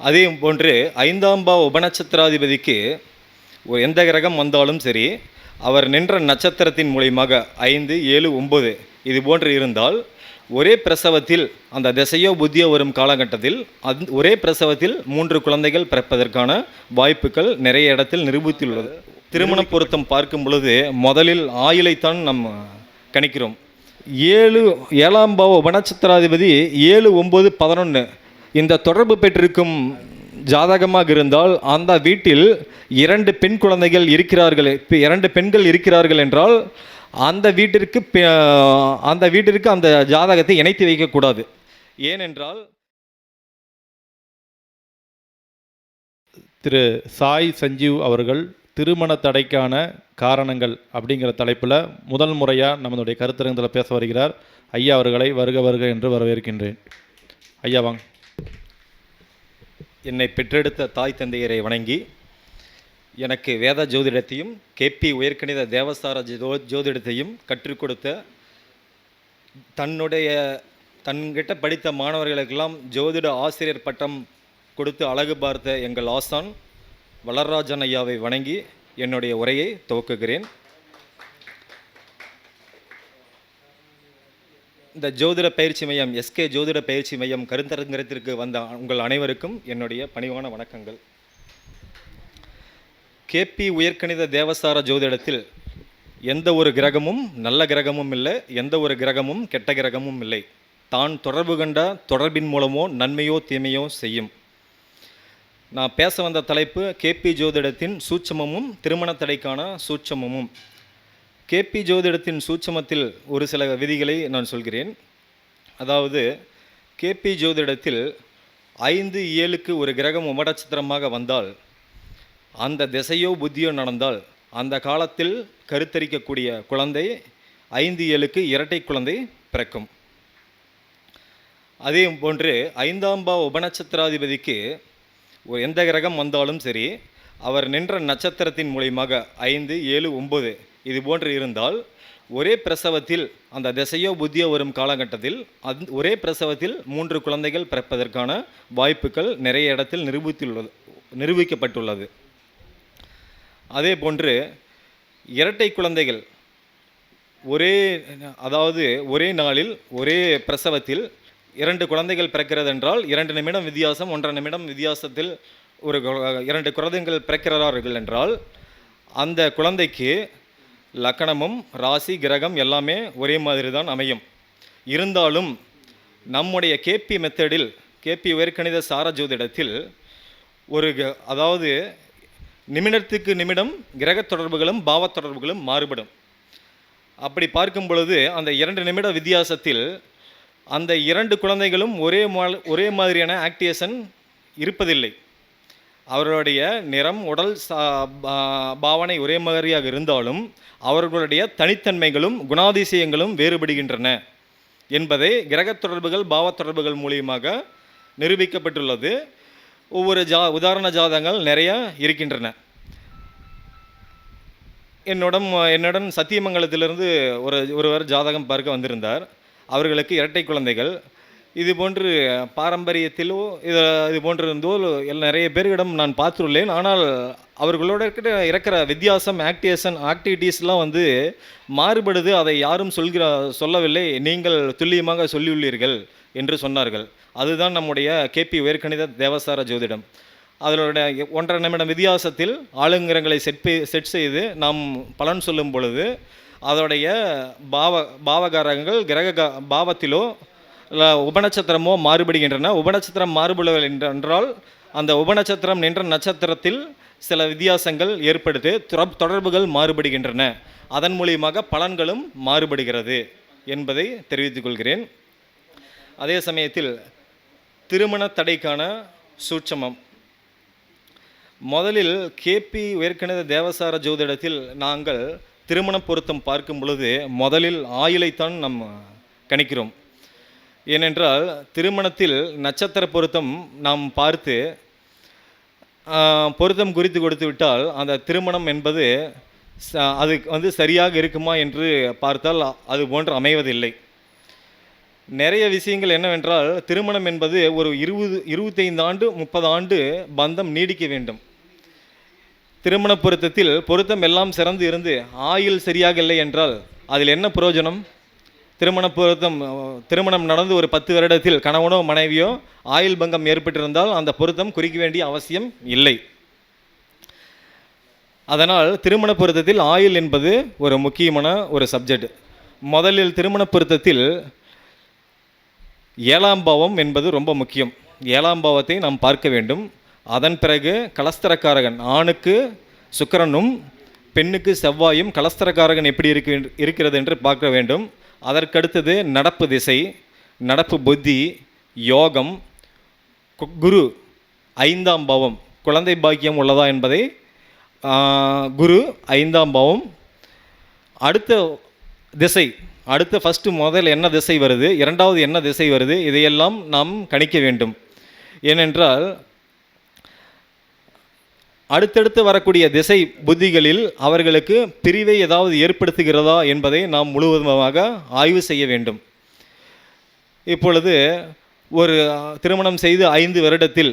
அதே போன்று 5ஆம் பாவ உபநட்சத்திராதிபதிக்கு எந்த கிரகம் வந்தாலும் சரி, அவர் நின்ற நட்சத்திரத்தின் மூலியமாக 5, 7, 9 இது போன்று இருந்தால் ஒரே பிரசவத்தில் அந்த திசையோ புத்தியோ வரும் காலகட்டத்தில் ஒரே பிரசவத்தில் 3 குழந்தைகள் பிறப்பதற்கான வாய்ப்புகள் நிறைய இடத்தில் நிரூபித்துள்ளது. திருமண பொருத்தம் பார்க்கும் பொழுது முதலில் ஆயுளைத்தான் நம்ம கணிக்கிறோம். 7ஆம் பாவ உபநட்சத்திராதிபதி 7, 9, 11 இந்த தொடர்பு பெற்றிருக்கும் ஜாதகமாக இருந்தால் அந்த வீட்டில் 2 பெண் குழந்தைகள் இருக்கிறார்கள், 2 பெண்கள் இருக்கிறார்கள் என்றால் அந்த வீட்டிற்கு அந்த ஜாதகத்தை இணைத்து வைக்கக்கூடாது. ஏனென்றால் திரு சாய் சஞ்சீவ் அவர்கள் திருமண தடைக்கான காரணங்கள் அப்படிங்கிற தலைப்பில் முதல் முறையாக நம்மளுடைய கருத்தரங்கத்தில் பேச வருகிறார். ஐயா அவர்களை வருக வருக என்று வரவேற்கின்றேன். ஐயா வாங்க. என்னை பெற்றெடுத்த தாய் தந்தையரை வணங்கி எனக்கு வேத ஜோதிடத்தையும் கேபி உயர்கணித தேவசார ஜோதிடத்தையும் கற்றுக் கொடுத்த தன்கிட்ட படித்த மாணவர்களுக்கெல்லாம் ஜோதிட ஆசிரியர் பட்டம் கொடுத்து அழகு பார்த்த எங்கள் ஆசான் வளர்ராஜன் ஐயாவை வணங்கி என்னுடைய உரையை துவக்குகிறேன். இந்த ஜோதிட பயிற்சி மையம் எஸ்கே ஜோதிட பயிற்சி மையம் கருத்தரங்கத்திற்கு வந்த உங்கள் அனைவருக்கும் என்னுடைய பணிவான வணக்கங்கள். கேபி உயர்கணித தேவசார ஜோதிடத்தில் எந்த ஒரு கிரகமும் நல்ல கிரகமும் இல்லை, எந்த ஒரு கிரகமும் கெட்ட கிரகமும் இல்லை. தான் தொடர்பு கண்ட தொடர்பின் மூலமோ நன்மையோ தீமையோ செய்யும். நான் பேச வந்த தலைப்பு கேபி ஜோதிடத்தின் சூட்சமமும் திருமண தடைக்கான சூட்சமமும். கேபி ஜோதிடத்தின் சூட்சமத்தில் ஒரு சில விதிகளை நான் சொல்கிறேன். அதாவது கேபி ஜோதிடத்தில் 5, 7க்கு ஒரு கிரகம் உபநட்சத்திரமாக வந்தால் அந்த திசையோ புத்தியோ நடந்தால் அந்த காலத்தில் கருத்தரிக்கக்கூடிய குழந்தை 5, 7க்கு இரட்டை குழந்தை பிறக்கும். அதே போன்று 5ஆம் பாவ உபநட்சத்திராதிபதிக்கு எந்த கிரகம் வந்தாலும் சரி, அவர் நின்ற நட்சத்திரத்தின் மூலியமாக 5, 7, 9 இது போன்று இருந்தால் ஒரே பிரசவத்தில் அந்த திசையோ புத்தியோ வரும் காலகட்டத்தில் ஒரே பிரசவத்தில் 3 குழந்தைகள் பிறப்பதற்கான வாய்ப்புகள் நிறைய இடத்தில் நிரூபிக்கப்பட்டுள்ளது. அதே போன்று இரட்டை குழந்தைகள் ஒரே நாளில் ஒரே பிரசவத்தில் 2 குழந்தைகள் பிறக்கிறது என்றால் 2 நிமிடம் வித்தியாசம், 1.5 நிமிடம் வித்தியாசத்தில் 2 குழந்தைகள் பிறக்கிறார்கள் என்றால் அந்த குழந்தைக்கு லக்கணமும் ராசி கிரகம் எல்லாமே ஒரே மாதிரி தான் அமையும். இருந்தாலும் நம்முடைய கேபி மெத்தடில் கேபி உயர்கணித சார ஜோதிடத்தில் நிமிடத்துக்கு நிமிடம் கிரக தொடர்புகளும் பாவ தொடர்புகளும் மாறுபடும். அப்படி பார்க்கும் பொழுது அந்த 2 நிமிட வித்தியாசத்தில் அந்த 2 குழந்தைகளும் ஒரே மாதிரியான ஆக்டிவேஷன் இருப்பதில்லை. அவர்களுடைய நிறம், உடல் பாவனை ஒரே மாதிரியாக இருந்தாலும் அவர்களுடைய தனித்தன்மைகளும் குணாதிசயங்களும் வேறுபடுகின்றன என்பதை கிரக தொடர்புகள் பாவ தொடர்புகள் மூலியமாக நிரூபிக்கப்பட்டுள்ளது. ஒவ்வொரு உதாரண ஜாதகங்கள் நிறைய இருக்கின்றன. என்னுடன் சத்தியமங்கலத்திலிருந்து ஒருவர் ஜாதகம் பார்க்க வந்திருந்தார். அவர்களுக்கு இரட்டை குழந்தைகள். இது போன்று பாரம்பரியத்திலோ இது போன்று இருந்தோ நிறைய பேர்களிடம் நான் பார்த்துள்ளேன். ஆனால் அவர்களோட இருக்கிற வித்தியாசம், ஆக்டிவிட்டீஸ்லாம் மாறுபடுது. அதை யாரும் சொல்லவில்லை, நீங்கள் துல்லியமாக சொல்லியுள்ளீர்கள் என்று சொன்னார்கள். அதுதான் நம்முடைய கேபி உயர்கணித தேவசார ஜோதிடம். அதனுடைய 1.5 நிமிடம் வித்தியாசத்தில் ஆளுங்கரங்களை செட் செய்து நாம் பலன் சொல்லும் பொழுது அதோடைய பாவகாரங்கள் கிரக பாவத்திலோ உபநட்சத்திரமோ மாறுபடுகின்றன. உபநட்சத்திரம் மாறுபடுவது என்றால் அந்த உபநட்சத்திரம் நின்ற நட்சத்திரத்தில் சில வித்தியாசங்கள் ஏற்படுத்தி தொடர்புகள் மாறுபடுகின்றன. அதன் மூலியமாக பலன்களும் மாறுபடுகிறது என்பதை தெரிவித்துக் கொள்கிறேன். அதே சமயத்தில் திருமண தடைக்கான சூட்சமம். முதலில் கேபி உயர்கணித தேவசார ஜோதிடத்தில் நாங்கள் திருமண பொருத்தம் பார்க்கும் பொழுது முதலில் ஆயுளைத்தான் நம்ம கணிக்கிறோம். ஏனென்றால் திருமணத்தில் நட்சத்திர பொருத்தம் நாம் பார்த்து பொருத்தம் குறித்து கொடுத்து விட்டால் அந்த திருமணம் என்பது அது சரியாக இருக்குமா என்று பார்த்தால் அது போன்று அமைவதில்லை. நிறைய விஷயங்கள் என்னவென்றால், திருமணம் என்பது ஒரு 25 ஆண்டு 30 ஆண்டு பந்தம் நீடிக்க வேண்டும். திருமண பொருத்தத்தில் பொருத்தம் எல்லாம் சிறந்து இருந்து ஆயுள் சரியாக இல்லை என்றால் அதில் என்ன பிரயோஜனம்? திருமணம் நடந்து ஒரு 10 வருடத்தில் கணவனோ மனைவியோ ஆயுள் பங்கம் ஏற்பட்டிருந்தால் அந்த பொருத்தம் குறிக்க வேண்டிய அவசியம் இல்லை. அதனால் திருமண பொருத்தத்தில் ஆயுள் என்பது ஒரு முக்கியமான ஒரு சப்ஜெக்ட். முதலில் திருமண பொருத்தத்தில் 7ஆம் பாவம் என்பது ரொம்ப முக்கியம். 7ஆம் பாவத்தை நாம் பார்க்க வேண்டும். அதன் பிறகு கலஸ்தரக்காரகன், ஆணுக்கு சுக்கிரனும் பெண்ணுக்கு செவ்வாயும் கலஸ்தரக்காரகன் எப்படி இருக்கிறது என்று பார்க்க வேண்டும். அதற்கடுத்தது நடப்பு திசை, நடப்பு புத்தி, யோகம், குரு 5ஆம் பாவம் குழந்தை பாக்கியம் உள்ளதா என்பதை குரு 5ஆம் பாவம். அடுத்த திசை, ஃபஸ்ட்டு முதல் என்ன திசை வருது, இரண்டாவது என்ன திசை வருது, இதையெல்லாம் நாம் கணிக்க வேண்டும். ஏனென்றால் அடுத்தடுத்து வரக்கூடிய திசை புத்திகளில் அவர்களுக்கு பிரிவை ஏதாவது ஏற்படுத்துகிறதா என்பதை நாம் முழுவதுமாக ஆய்வு செய்ய வேண்டும். இப்பொழுது ஒரு திருமணம் செய்து 5 வருடத்தில்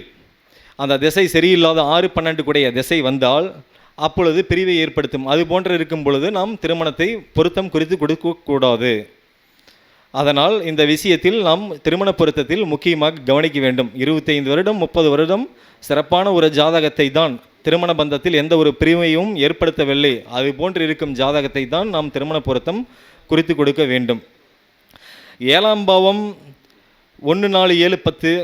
அந்த திசை சரியில்லாத 6-12 கூடிய திசை வந்தால் அப்பொழுது பிரிவை ஏற்படுத்தும். அது போன்று இருக்கும் பொழுது நாம் திருமணத்தை பொருத்தம் குறித்து கொடுக்கக்கூடாது. அதனால் இந்த விஷயத்தில் நாம் திருமண பொருத்தத்தில் முக்கியமாக கவனிக்க வேண்டும். 25 வருடம் 30 வருடம் சிறப்பான ஒரு ஜாதகத்தை தான், திருமண பந்தத்தில் எந்த ஒரு பிரிவையும் ஏற்படுத்தவில்லை, அது போன்று இருக்கும் ஜாதகத்தை தான் நாம் திருமண பொருத்தம் குறித்து கொடுக்க வேண்டும். 7ஆம் பாவம் 1 4 7 10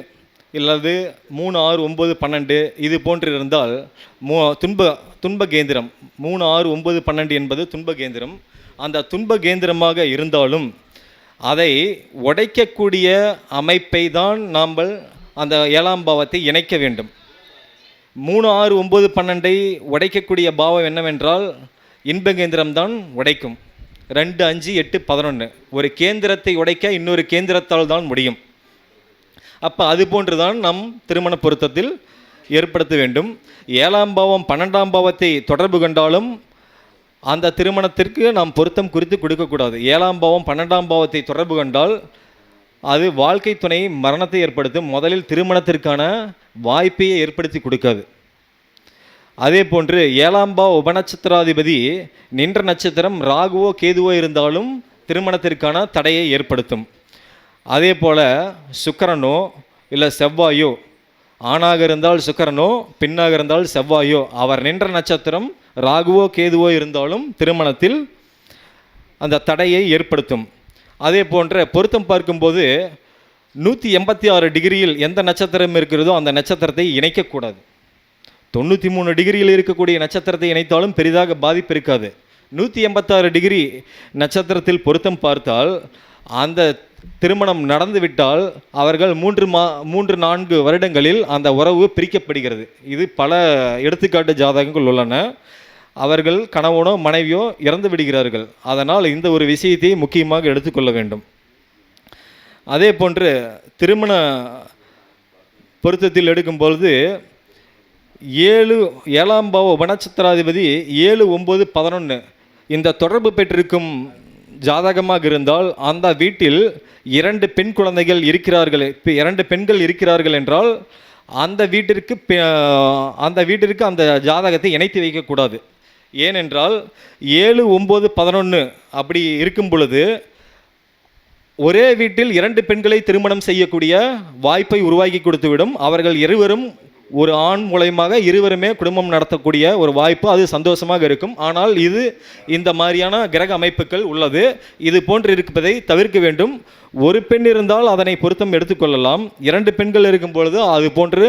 இல்லது 3 6 9 12 இது போன்று இருந்தால் துன்ப கேந்திரம். 3 6 9 12 என்பது துன்ப கேந்திரம். அந்த துன்ப கேந்திரமாக இருந்தாலும் அதை உடைக்கக்கூடிய அமைப்பை தான் நாம் அந்த 7ஆம் பாவத்தை இணைக்க வேண்டும். 3 6 9 12 உடைக்கக்கூடிய பாவம் என்னவென்றால் இன்பகேந்திரம்தான் உடைக்கும். 2 5 8 11 ஒரு கேந்திரத்தை உடைக்க இன்னொரு கேந்திரத்தால் தான் முடியும். அப்போ அது போன்று தான் நம் திருமண பொருத்தத்தில் ஏற்படுத்த வேண்டும். 7ஆம் பாவம் 12ஆம் பாவத்தை தொடர்பு கொண்டாலும் அந்த திருமணத்திற்கு நாம் பொருத்தம் குறித்து கொடுக்கக்கூடாது. 7ஆம் பாவம் 12ஆம் பாவத்தை தொடர்பு கொண்டால் அது வாழ்க்கை துணை மரணத்தை ஏற்படுத்தும். முதலில் திருமணத்திற்கான வாய்ப்பையே ஏற்படுத்தி கொடுக்காது. அதே போன்று 7ஆம் பாவ உபநட்சத்திராதிபதி நின்ற நட்சத்திரம் ராகுவோ கேதுவோ இருந்தாலும் திருமணத்திற்கான தடையை ஏற்படுத்தும். அதே போல் சுக்கிரனோ இல்லை செவ்வாயோ, ஆணாக இருந்தால் சுக்கிரனோ பெண்ணாக இருந்தால் செவ்வாயோ, அவர் நின்ற நட்சத்திரம் ராகுவோ கேதுவோ இருந்தாலும் திருமணத்தில் அந்த தடையை ஏற்படுத்தும். அதே போன்ற பொருத்தம் பார்க்கும்போது 186 டிகிரியில் எந்த நட்சத்திரம் இருக்கிறதோ அந்த நட்சத்திரத்தை இணைக்கக்கூடாது. 93 டிகிரியில் இருக்கக்கூடிய நட்சத்திரத்தை இணைத்தாலும் பெரிதாக பாதிப்பு இருக்காது. 186 டிகிரி நட்சத்திரத்தில் பொருத்தம் பார்த்தால் அந்த திருமணம் நடந்துவிட்டால் அவர்கள் 3-4 வருடங்களில் அந்த உறவு பிரிக்கப்படுகிறது. இது பல எடுத்துக்காட்டு ஜாதகங்கள் உள்ளன. அவர்கள் கணவனோ மனைவியோ இறந்து விடுகிறார்கள். அதனால் இந்த ஒரு விஷயத்தை முக்கியமாக எடுத்துக்கொள்ள வேண்டும். அதே போன்று திருமண பொருத்தத்தில் எடுக்கும்பொழுது 7ஆம் பாவ உபநட்சத்திராதிபதி 7 9 11 இந்த தொடர்பு பெற்றிருக்கும் ஜாதகமாக இருந்தால் அந்த வீட்டில் 2 பெண் குழந்தைகள் இருக்கிறார்கள், 2 பெண்கள் இருக்கிறார்கள் என்றால் அந்த வீட்டிற்கு அந்த ஜாதகத்தை இணைத்து வைக்கக்கூடாது. ஏனென்றால் 7 9 11 அப்படி இருக்கும் பொழுது ஒரே வீட்டில் 2 பெண்களை திருமணம் செய்யக்கூடிய வாய்ப்பை உருவாக்கி கொடுத்துவிடும். அவர்கள் இருவரும் ஒரு ஆண் மூலயமாக இருவருமே குடும்பம் நடத்தக்கூடிய ஒரு வாய்ப்பு, அது சந்தோஷமாக இருக்கும். ஆனால் இந்த மாதிரியான கிரக அமைப்புகள் உள்ளது. இது போன்று இருப்பதை தவிர்க்க வேண்டும். ஒரு பெண் இருந்தால் அதனை பொருத்தம் எடுத்துக்கொள்ளலாம். 2 பெண்கள் இருக்கும் பொழுது அது போன்று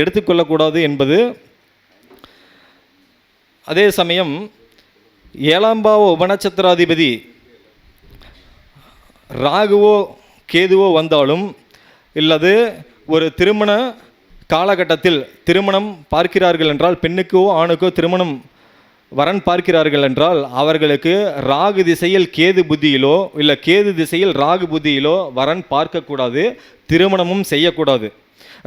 எடுத்துக்கொள்ளக்கூடாது என்பது. அதே சமயம் 7ஆம் பாவ உபநட்சத்திராதிபதி ராகுவோ கேதுவோ வந்தாலும் இல்லது ஒரு திருமண காலகட்டத்தில் திருமணம் பார்க்கிறார்கள் என்றால், பெண்ணுக்கோ ஆணுக்கோ திருமணம் வரன் பார்க்கிறார்கள் என்றால் அவர்களுக்கு ராகு திசையில் கேது புத்தியிலோ இல்லை கேது திசையில் ராகு புத்தியிலோ வரன் பார்க்கக்கூடாது, திருமணமும் செய்யக்கூடாது.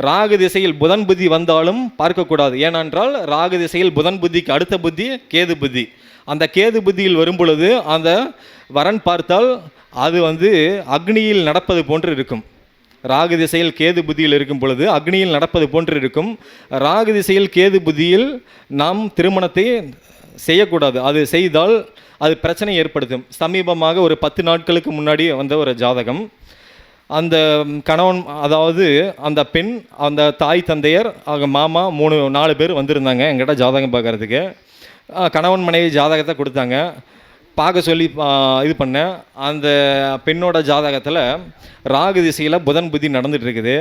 ராகு திசையில் புதன் புத்தி வந்தாலும் பார்க்கக்கூடாது. ஏனென்றால் ராகு திசையில் புதன் புத்திக்கு அடுத்த புத்தி கேது புத்தி. அந்த கேது புத்தியில் வரும் பொழுது அந்த வரன் பார்த்தால் அது வந்து அக்னியில் நடப்பது போன்று இருக்கும். ராகு திசையில் கேது புத்தியில் இருக்கும் பொழுது அக்னியில் நடப்பது போன்று இருக்கும். ராகு திசையில் கேது புத்தியில் நாம் திருமணத்தை செய்யக்கூடாது. அது செய்தால் அது பிரச்சனை ஏற்படுத்தும். சமீபமாக ஒரு 10 நாட்களுக்கு முன்னாடி வந்த ஒரு ஜாதகம். அந்த கணவன், அதாவது அந்த பெண், அந்த தாய் தந்தையர், மாமா 4 பேர் வந்திருந்தாங்க எங்கிட்ட ஜாதகம் பார்க்குறதுக்கு. கணவன் மனைவி ஜாதகத்தை கொடுத்தாங்க, பார்க்க சொல்லி இது பண்ணேன். அந்த பெண்ணோட ஜாதகத்தில் ராகு திசையில் புதன் புத்தி நடந்துகிட்டு இருக்குது.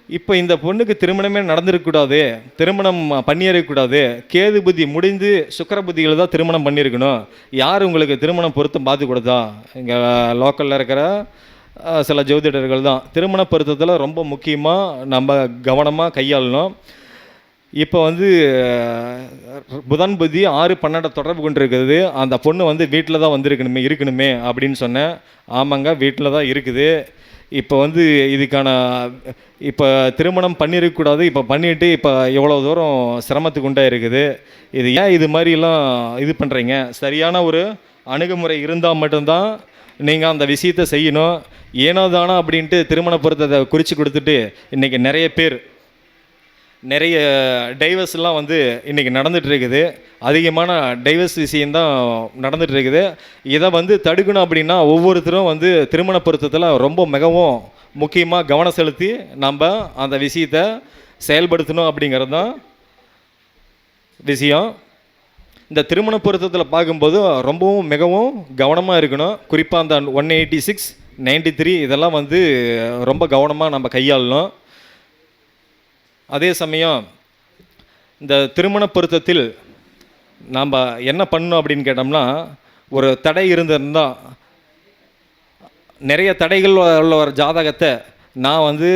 இப்போ இந்த பொண்ணுக்கு திருமணமே நடந்திருக்கக்கூடாது, திருமணம் பண்ணியிருக்கக்கூடாது. கேது புத்தி முடிந்து சுக்கிர புத்தியில் தான் திருமணம் பண்ணியிருக்கணும். யார் உங்களுக்கு திருமணம் பொருத்தம் பார்த்து கொடுத்தா? இங்கே லோக்கலில் இருக்கிற சில ஜோதிடர்கள் தான். திருமண பொருத்தத்தில் ரொம்ப முக்கியமாக நம்ம கவனமாக கையாளணும். இப்போ வந்து புதன் புத்தி 6-12 தொடர்பு கொண்டிருக்கிறது. அந்த பொண்ணு வந்து வீட்டில் தான் இருக்கணுமே அப்படின்னு சொன்னேன். ஆமாங்க, வீட்டில் தான் இருக்குது. இப்போ வந்து இதுக்கான இப்போ திருமணம் பண்ணியிருக்கக்கூடாது, இப்போ பண்ணிவிட்டு இப்போ எவ்வளோ தூரம் சிரமத்துக்கு உண்டாக இருக்குது. இது ஏன் இது மாதிரிலாம் இது பண்ணுறீங்க? சரியான ஒரு அணுகுமுறை இருந்தால் மட்டும்தான் நீங்கள் அந்த விஷயத்தை செய்யணும். ஏனோ தானோ அப்படின்ட்டு திருமண பொருத்தத்தை குறித்து கொடுத்துட்டு இன்றைக்கி நிறைய டைவர்ஸ்லாம் வந்து இன்றைக்கி நடந்துகிட்ருக்குது. அதிகமான டைவர்ஸ் விஷயந்தான் நடந்துகிட்ருக்குது. இதை வந்து தடுக்கணும் அப்படின்னா ஒவ்வொருத்தரும் வந்து திருமண பொருத்தத்தில் ரொம்ப மிகவும் முக்கியமாக கவனம் செலுத்தி நம்ம அந்த விஷயத்தை செயல்படுத்தணும் அப்படிங்கிறது தான் விஷயம். இந்த திருமண பொருத்தத்தில் பார்க்கும்போது ரொம்பவும் மிகவும் கவனமாக இருக்கணும். குறிப்பாக அந்த 186, 93 இதெல்லாம் வந்து ரொம்ப கவனமாக நம்ம கையாளணும். அதே சமயம் இந்த திருமண பொருத்தத்தில் நாம் என்ன பண்ணணும் அப்படின்னு கேட்டோம்னா, ஒரு தடை இருந்திருந்தால், நிறைய தடைகள் உள்ள ஒரு ஜாதகத்தை நான் வந்து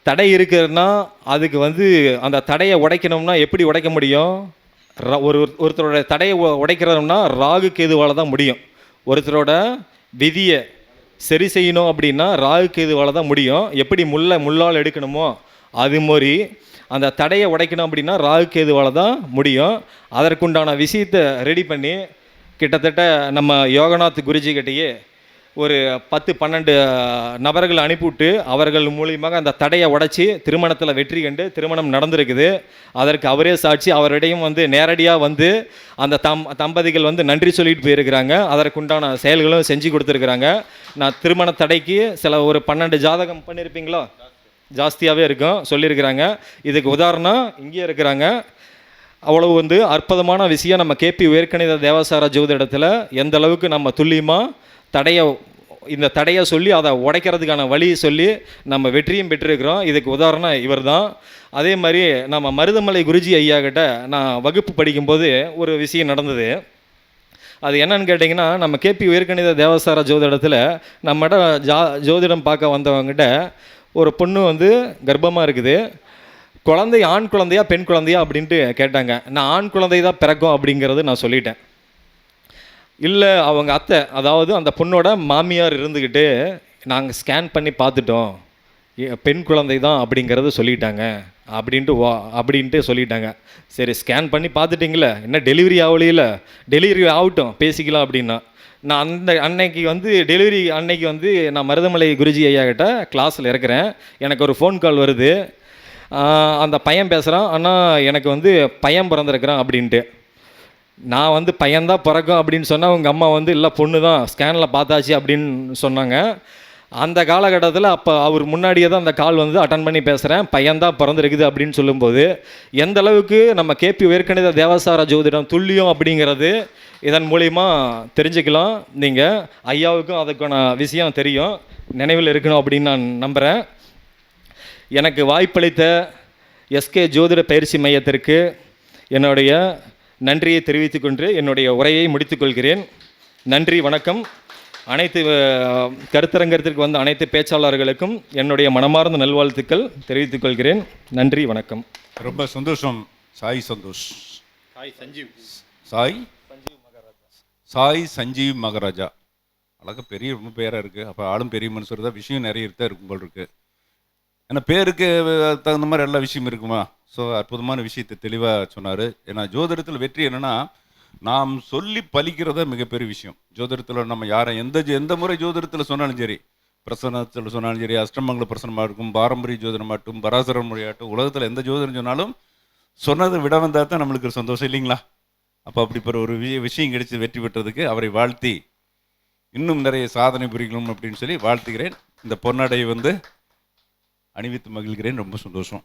தடை இருக்குதுன்னா அதுக்கு வந்து அந்த தடையை உடைக்கணும்னா எப்படி உடைக்க முடியும்? ஒருத்தரோட தடையை உடைக்கிறோம்னா ராகு கேதுவால் தான் முடியும். ஒருத்தரோட விதியை சரி செய்யணும் அப்படின்னா ராகு கேதுவால் தான் முடியும். எப்படி முள்ளால் எடுக்கணுமோ அது மாதிரி அந்த தடையை உடைக்கணும் அப்படின்னா ராகு கேதுவால் தான் முடியும். அதற்குண்டான விஷயத்தை ரெடி பண்ணி கிட்டத்தட்ட நம்ம யோகநாத் குருஜி கிட்டேயே ஒரு 10-12 நபர்கள் அனுப்பிவிட்டு அவர்கள் மூலியமாக அந்த தடையை உடைச்சி திருமணத்தில் வெற்றி கண்டு திருமணம் நடந்திருக்குது. அதற்கு அவரே சாட்சி. அவரிடையும் வந்து நேரடியாக வந்து அந்த தம்பதிகள் வந்து நன்றி சொல்லிட்டு போயிருக்கிறாங்க. அதற்குண்டான செயல்களும் செஞ்சு கொடுத்துருக்குறாங்க. நான் திருமண தடைக்கு ஒரு 12 ஜாதகம் பண்ணியிருப்பீங்களா, ஜாஸ்தியாகவே இருக்கும், சொல்லியிருக்கிறாங்க. இதுக்கு உதாரணம் இங்கே இருக்கிறாங்க. அவ்வளவு வந்து அற்புதமான விஷயம். நம்ம கேபி உயர்கணித தேவசார ஜோதிடத்தில் எந்த அளவுக்கு நம்ம துல்லியமாக இந்த தடையை சொல்லி அதை உடைக்கிறதுக்கான வழி சொல்லி நம்ம வெற்றியும் பெற்றிருக்கிறோம். இதுக்கு உதாரணம் இவர் தான். அதே மாதிரி நம்ம மருதமலை குருஜி ஐயா கிட்ட நான் வகுப்பு படிக்கும்போது ஒரு விஷயம் நடந்தது. அது என்னன்னு கேட்டிங்கன்னா, நம்ம கேபி உயர்கணித தேவசார ஜோதிடத்தில் நம்மகிட்ட ஜோதிடம் பார்க்க வந்தவங்ககிட்ட ஒரு பொண்ணு வந்து கர்ப்பமாக இருக்குது. குழந்தை ஆண் குழந்தையா பெண் குழந்தையா அப்படின்ட்டு கேட்டாங்க. நான் ஆண் குழந்தை தான் பிறக்கும் அப்படிங்கிறது நான் சொல்லிட்டேன். இல்லை, அவங்க அத்தை, அதாவது அந்த பொண்ணோட மாமியார் இருந்துக்கிட்டு நாங்கள் ஸ்கேன் பண்ணி பார்த்துட்டோம், பெண் குழந்தை தான் அப்படிங்கிறது சொல்லிட்டாங்க அப்படின்ட்டு சொல்லிட்டாங்க. சரி, ஸ்கேன் பண்ணி பார்த்துட்டிங்களே, என்ன டெலிவரி ஆகலையில, டெலிவரி ஆகட்டும் பேசிக்கலாம் அப்படின்னா. நான் அன்னைக்கு வந்து டெலிவரி அன்னைக்கு வந்து நான் மருதமலை குருஜி ஐயா கிட்ட கிளாஸில் இருக்கிறேன். எனக்கு ஒரு ஃபோன் கால் வருது. அந்த பையன் பேசுகிறான், ஆனால் எனக்கு வந்து பையன் பிறந்திருக்கிறான் அப்படின்ட்டு. நான் வந்து பையன்தான் பிறக்கும் அப்படின்னு சொன்னால் அவங்க அம்மா வந்து இல்லை பொண்ணு தான் ஸ்கேனில் பார்த்தாச்சு அப்படின்னு சொன்னாங்க. அந்த காலகட்டத்தில் அப்போ அவர் முன்னாடியே தான் அந்த கால் வந்து அட்டன் பண்ணி பேசுகிறேன், பையன்தான் பிறந்திருக்குது அப்படின்னு சொல்லும்போது எந்த அளவுக்கு நம்ம கேபி உயர்கணித தேவசார ஜோதிடம் துல்லியம் அப்படிங்கிறது இதன் மூலிமா தெரிஞ்சுக்கலாம். நீங்கள் ஐயாவுக்கும் அதுக்கான விஷயம் தெரியும், நினைவில் இருக்கணும் அப்படின்னு நான் நம்புகிறேன். எனக்கு வாய்ப்பளித்த எஸ்கே ஜோதிட பயிற்சி மையத்திற்கு என்னுடைய நன்றியை தெரிவித்துக்கொண்டு என்னுடைய உரையை முடித்துக்கொள்கிறேன். நன்றி, வணக்கம். அனைத்து கருத்தரங்கத்திற்கு வந்த அனைத்து பேச்சாளர்களுக்கும் என்னுடைய மனமார்ந்த நல்வாழ்த்துக்கள் தெரிவித்துக் கொள்கிறேன். நன்றி, வணக்கம். ரொம்ப சந்தோஷம். சாய் சந்தோஷ், சாய் சஞ்சீவ் மகாராஜா. அழகாக பெரிய ரொம்ப பேராக இருக்குது. அப்போ ஆளும் பெரிய மனுஷர் தான், விஷயம் நிறைய தான் இருக்கும் போல் இருக்குது. ஏன்னா பேருக்கு தகுந்த மாதிரி எல்லா விஷயம் இருக்குமா? ஸோ அற்புதமான விஷயத்தை தெளிவாக சொன்னார். ஏன்னா ஜோதிடத்தில் வெற்றி என்னென்னா நாம் சொல்லி பலிக்கிறத மிகப்பெரிய விஷயம். ஜோதிடத்தில் நம்ம யாரை எந்த முறை ஜோதிடத்தில் சொன்னாலும் சரி, பிரசனத்தில் சொன்னாலும் சரி, அஷ்டமங்கல பிரசனமாக இருக்கும், பாரம்பரிய ஜோதிடமாகட்டும், பராசர முறையாகட்டும், உலகத்தில் எந்த ஜோதிடம் சொன்னாலும் சொன்னதை விட வந்தால் தான் நம்மளுக்கு ஒரு சந்தோஷம் இல்லைங்களா? அப்போ அப்படிப்பட்ட ஒரு விஷயம் கிடைச்சி வெற்றி பெற்றதுக்கு அவரை வாழ்த்தி இன்னும் நிறைய சாதனை புரிக்கணும் அப்படின்னு சொல்லி வாழ்த்துகிறேன். இந்த பொன்னாடையை அணிவித்து மகிழ்கிறேன். ரொம்ப சந்தோஷம்.